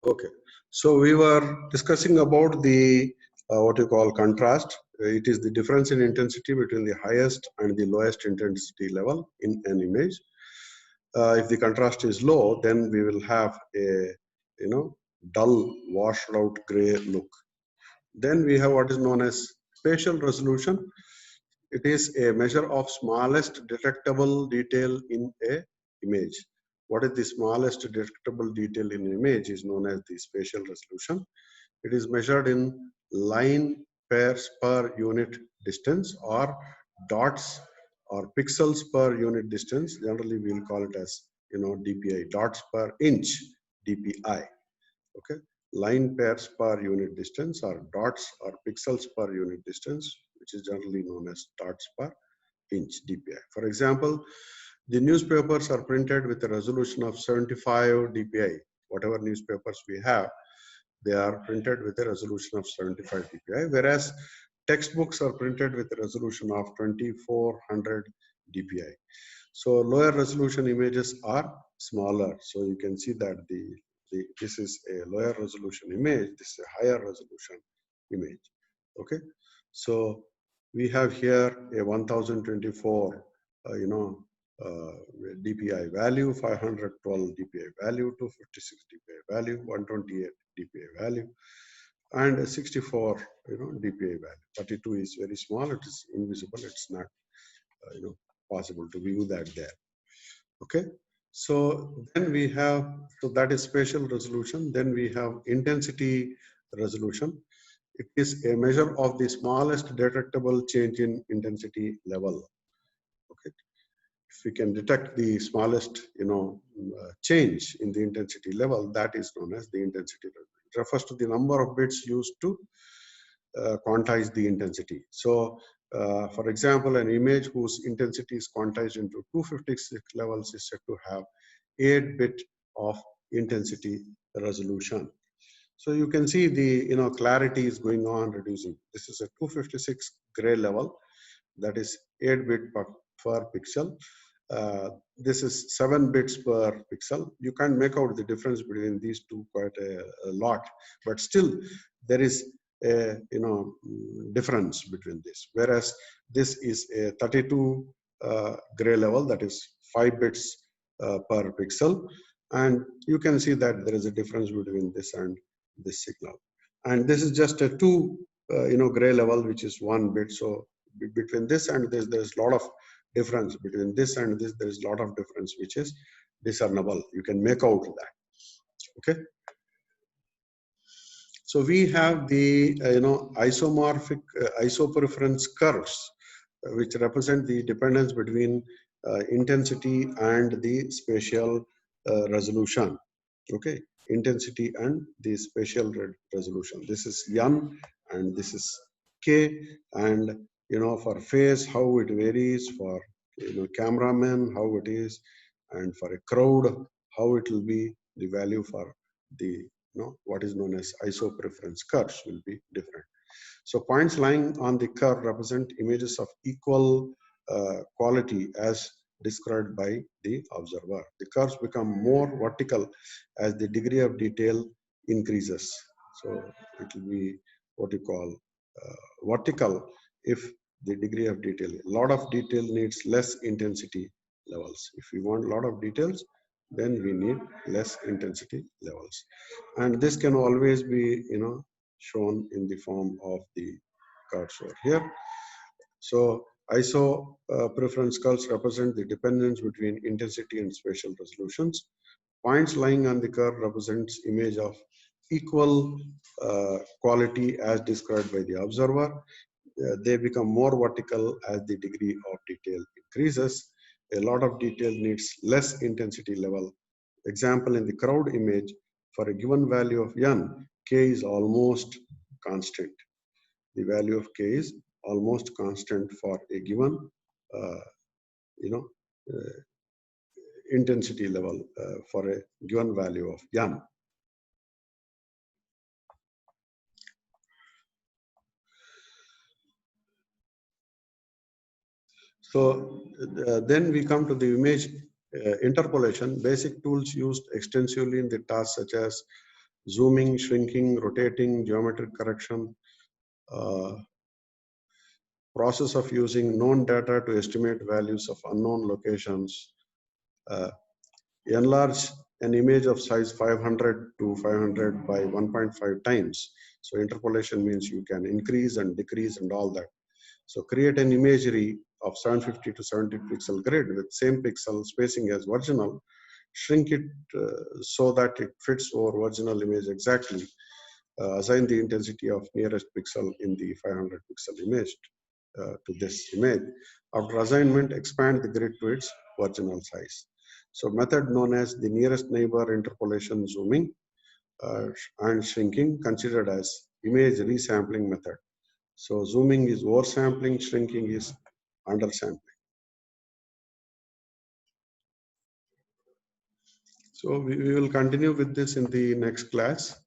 Okay, so we were discussing about the what you call contrast. It is the difference in intensity between the highest and the lowest intensity level in an image. If the contrast is low, then we will have a dull, washed out gray look. Then we have what is known as spatial resolution. It is a measure of smallest detectable detail in a image. What is the smallest detectable detail in an image is known as the spatial resolution. It is measured in line pairs per unit distance or dots or pixels per unit distance. Generally, we will call it as DPI, dots per inch, DPI. Okay, line pairs per unit distance or dots or pixels per unit distance, which is generally known as dots per inch, DPI. For example, the newspapers are printed with a resolution of 75 DPI. Whatever newspapers we have, they are printed with a resolution of 75 DPI, whereas textbooks are printed with a resolution of 2400 DPI. So lower resolution images are smaller. So you can see that this is a lower resolution image, this is a higher resolution image. Okay, so we have here a 1024 DPI value, 512 DPI value, 256 DPI value, 128 DPI value, and 64 DPI value. 32 is very small, it is invisible, it's not possible to view that there. Okay, so then we have, so that is spatial resolution. Then we have intensity resolution. It is a measure of the smallest detectable change in intensity level. Okay, if we can detect the smallest change in the intensity level, that is known as the intensity resolution. It refers to the number of bits used to quantize the intensity. So for example, an image whose intensity is quantized into 256 levels is said to have 8 bit of intensity resolution. So you can see the clarity is going on reducing. This is a 256 gray level, that is 8 bit per pixel. This is 7 bits per pixel. You can't make out the difference between these two quite a lot, but still there is a difference between this. Whereas this is a 32 gray level, that is 5 bits per pixel, and you can see that there is a difference between this and this signal. And this is just a 2 gray level, which is 1 bit. So between this and this, there's a lot of difference. Between this and this, there is a lot of difference, which is discernible. You can make out that. Okay. So we have the isomorphic isopreference curves, which represent the dependence between intensity and the spatial resolution. Okay, intensity and the spatial resolution. This is N and this is K, and for face how it varies, for cameraman how it is, and for a crowd how it will be. The value for the what is known as isopreference curves will be different. So points lying on the curve represent images of equal quality as described by the observer. The curves become more vertical as the degree of detail increases. So it will be what you call vertical if the degree of detail. A lot of detail needs less intensity levels. If we want a lot of details, then we need less intensity levels. And this can always be shown in the form of the curves over here. So ISO preference curves represent the dependence between intensity and spatial resolutions. Points lying on the curve represents image of equal quality as described by the observer. They become more vertical as the degree of detail increases. A lot of detail needs less intensity level. Example, in the crowd image, for a given value of n, k is almost constant. The value of k is almost constant for a given intensity level for a given value of n. So then we come to the image interpolation. Basic tools used extensively in the tasks such as zooming, shrinking, rotating, geometric correction, uh, process of using known data to estimate values of unknown locations, uh, enlarge an image of size 500 to 500 by 1.5 times. So interpolation means you can increase and decrease and all that. So create an imagery of 750 to 70 pixel grid with same pixel spacing as original, shrink it so that it fits over original image exactly. Assign the intensity of nearest pixel in the 500 pixel image to this image. After assignment, expand the grid to its original size. So method known as the nearest neighbor interpolation zooming and shrinking considered as image resampling method. So zooming is oversampling, shrinking is undersampling. So we will continue with this in the next class.